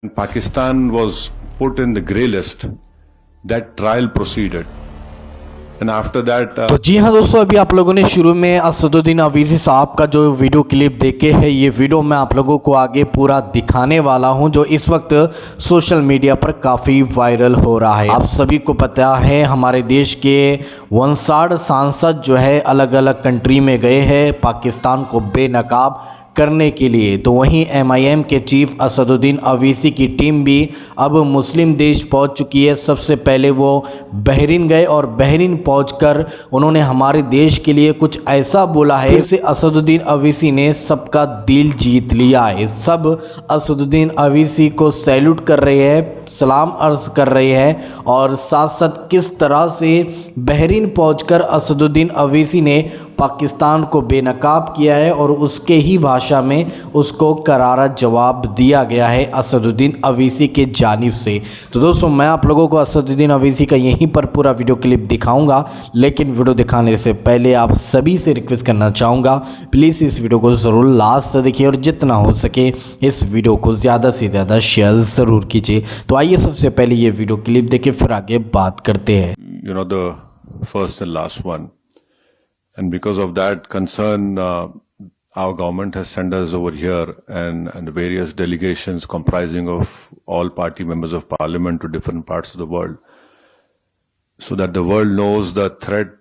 Pakistan was put in the grey list. That trial proceeded, and after that. तो जी हाँ दोस्तों, अभी आप लोगों ने शुरू में असदुद्दीन अवीसी साहब का जो वीडियो क्लिप देखे है, ये वीडियो मैं आप लोगों को आगे पूरा दिखाने वाला हूं, जो इस वक्त सोशल मीडिया पर काफ़ी वायरल हो रहा है। आप सभी को पता है हमारे देश के 59 सांसद जो है अलग अलग कंट्री में गए हैं पाकिस्तान को बेनकाब करने के लिए। तो वहीं MIM के चीफ असदुद्दीन अवीसी की टीम भी अब मुस्लिम देश पहुंच चुकी है। सबसे पहले वो बहरीन गए और बहरीन पहुंचकर उन्होंने हमारे देश के लिए कुछ ऐसा बोला है, इससे असदुद्दीन अवीसी ने सबका दिल जीत लिया है। सब असदुद्दीन अवीसी को सैल्यूट कर रहे हैं, सलाम अर्ज कर रहे हैं, और साथ साथ किस तरह से बहरीन पहुंचकर असदुद्दीन अवीसी ने पाकिस्तान को बेनकाब किया है और उसके ही भाषा में उसको करारा जवाब दिया गया है असदुद्दीन अवीसी के जानिब से। तो दोस्तों, मैं आप लोगों को असदुद्दीन अवीसी का यहीं पर पूरा वीडियो क्लिप दिखाऊंगा, लेकिन वीडियो दिखाने से पहले आप सभी से रिक्वेस्ट करना चाहूँगा, प्लीज़ इस वीडियो को ज़रूर लास्ट तक देखिए और जितना हो सके इस वीडियो को ज़्यादा से ज़्यादा शेयर ज़रूर कीजिए। तो आइए सबसे पहले ये वीडियो क्लिप देखिए, फिर आगे बात करते हैं। You know, the first and last one. And because of that concern, our government has sent us over here and various delegations comprising of all party members of parliament to different parts of the world, so that the world knows the threat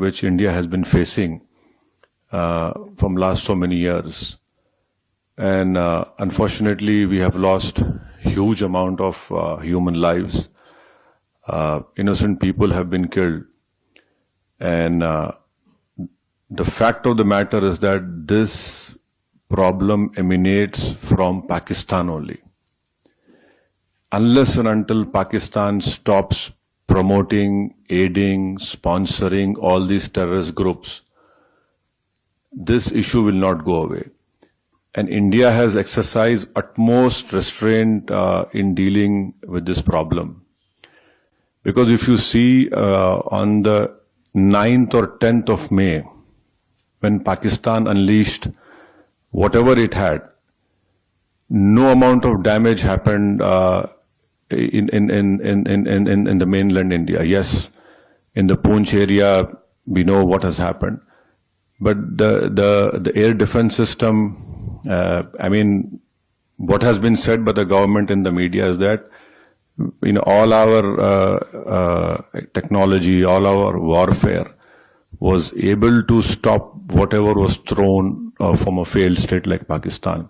which India has been facing from last so many years. And unfortunately, we have lost huge amount of human lives. Innocent people have been killed. And the fact of the matter is that this problem emanates from Pakistan only. Unless and until Pakistan stops promoting, aiding, sponsoring all these terrorist groups, this issue will not go away. And India has exercised utmost restraint in dealing with this problem. Because if you see on the 9th or 10th of May, when Pakistan unleashed whatever it had, no amount of damage happened in the mainland India. Yes, in the Poonch area, we know what has happened, but the air defense system, I mean, what has been said by the government in the media is that, you know, all our technology, all our warfare was able to stop whatever was thrown from a failed state like Pakistan.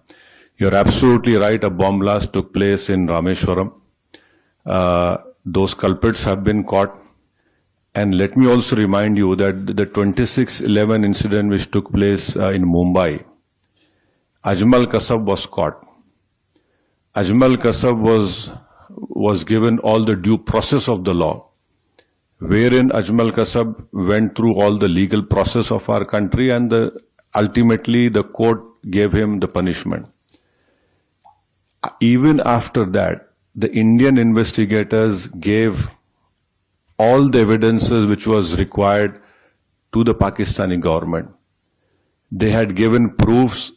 You're absolutely right. A bomb blast took place in Rameshwaram. Those culprits have been caught. And let me also remind you that the 26/11 incident which took place in Mumbai, Ajmal Kasab was caught. Ajmal Kasab was given all the due process of the law, wherein Ajmal Kasab went through all the legal process of our country, and ultimately the court gave him the punishment. Even after that, the Indian investigators gave all the evidences which was required to the Pakistani government. They had given proofs,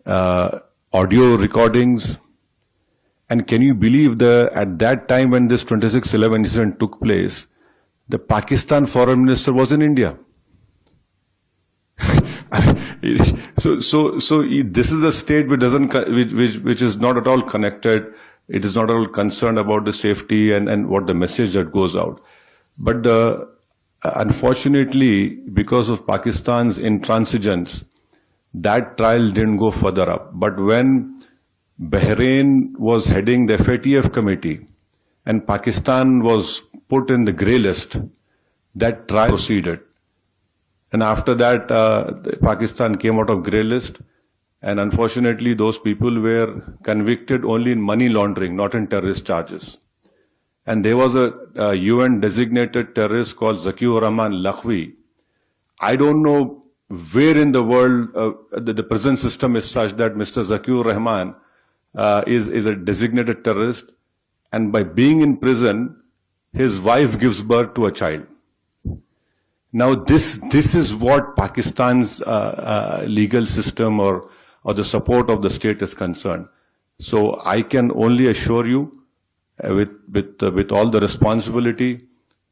audio recordings. And can you believe at that time when this 26/11 incident took place, the Pakistan foreign minister was in India. So this is a state which is not at all connected. It is not at all concerned about the safety and what the message that goes out. But unfortunately, because of Pakistan's intransigence, that trial didn't go further up. But when Bahrain was heading the FATF committee and Pakistan was put in the grey list, that trial proceeded. And after that, Pakistan came out of grey list, and unfortunately those people were convicted only in money laundering, not in terrorist charges. And there was a UN designated terrorist called Zakiur Rahman Lakhvi. I don't know where in the world the prison system is such that Mr. Zakiur Rahman is a designated terrorist, and by being in prison, his wife gives birth to a child. Now this is what Pakistan's legal system or the support of the state is concerned. So I can only assure you, with all the responsibility,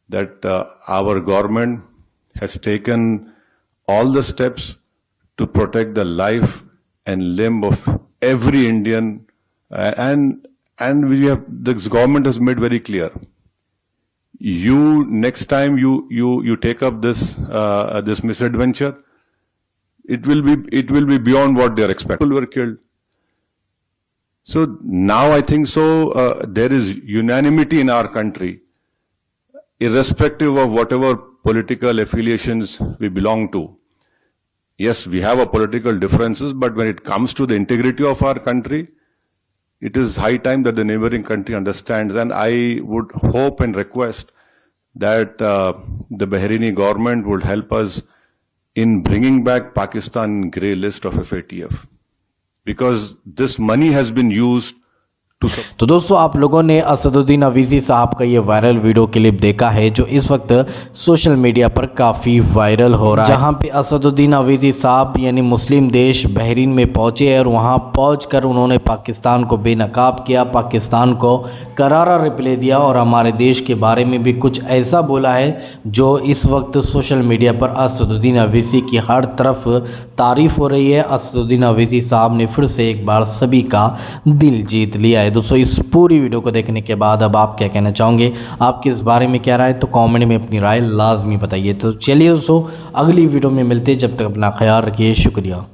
that our government has taken all the steps to protect the life and limb of every Indian, and this government has made very clear. Next time you take up this misadventure, it will be beyond what they are expecting. People were killed. So now I think there is unanimity in our country, irrespective of whatever political affiliations we belong to. Yes, we have our political differences, but when it comes to the integrity of our country, it is high time that the neighboring country understands. And I would hope and request that the Bahraini government would help us in bringing back Pakistan grey list of FATF, because this money has been used to. तो दोस्तों, आप लोगों ने असदुद्दीन अवीज़ी साहब का ये viral video clip देखा है जो इस वक्त सोशल मीडिया पर काफ़ी वायरल हो रहा है, जहां पे असदुद्दीन अवीज़ी साहब यानी मुस्लिम देश बहरीन में पहुंचे और वहां पहुंचकर उन्होंने पाकिस्तान को बेनकाब किया, पाकिस्तान को करारा रिप्लाई दिया और हमारे देश के बारे में भी कुछ ऐसा बोला है जो इस वक्त सोशल मीडिया पर असदुद्दीन अवीज़ी की हर तरफ तारीफ़ हो रही है। असदुद्दीन अवीज़ी साहब ने फिर से एक बार सभी का दिल जीत लिया है। दोस्तों, इस पूरी वीडियो को देखने के बाद अब आप क्या कहना चाहोगे, आपकी इस बारे में क्या राय, तो कमेंट में अपनी राय लाजमी बताइए। तो चलिए दोस्तों, अगली वीडियो में मिलते हैं, जब तक अपना ख्याल रखिए, शुक्रिया।